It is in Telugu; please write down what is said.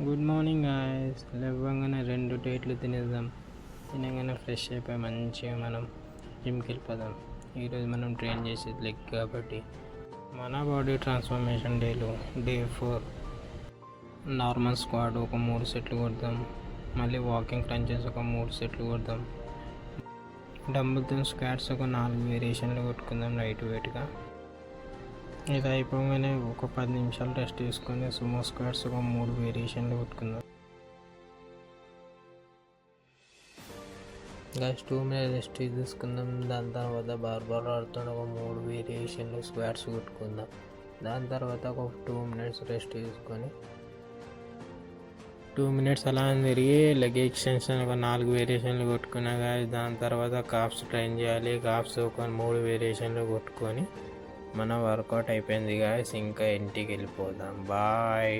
Good morning guys. లేవగానే 2 ప్లేట్లు తినేద్దాం. తినగానే ఫ్రెష్ అయిపోయి మంచిగా మనం జిమ్కి వెళ్ళిపోదాం. ఈరోజు మనం ట్రైన్ చేసేది లెగ్ కాబట్టి మన బాడీ ట్రాన్స్ఫర్మేషన్ డేలో డే 4 నార్మల్ స్క్వాడ్ ఒక 3 సెట్లు కొడదాం. మళ్ళీ వాకింగ్ క్రంచెస్ ఒక 3 సెట్లు కొడదాం. డంబుల్తో స్క్వాట్స్ ఒక 4 వేరియేషన్లు కొట్టుకుందాం లైట్ వెయిట్గా. ఇది అయిపోగానే ఒక 10 నిమిషాలు రెస్ట్ తీసుకొని సుమో స్క్వాట్స్ ఒక 3 వేరియేషన్లు కొట్టుకుందాం. గైస్ 2 మినిట్స్ రెస్ట్ తీసుకుందాం. దాని తర్వాత బార్బర్ ఆడుతున్న ఒక 3 వేరియేషన్లు స్క్వాట్స్ కొట్టుకుందాం. దాని తర్వాత ఒక 2 మినిట్స్ రెస్ట్ తీసుకొని 2 మినిట్స్ అలా తిరిగి లెగ్ ఎక్స్టెన్షన్ ఒక 4 వేరియేషన్లు కొట్టుకున్నా కానీ దాని తర్వాత కాఫ్స్ ట్రైన్ చేయాలి. కాఫ్స్ ఒక 3 వేరియేషన్లు కొట్టుకొని మన వర్కౌట్ అయిపోయింది గాయస్. ఇంకా ఇంటికి వెళ్ళిపోదాం. బాయ్.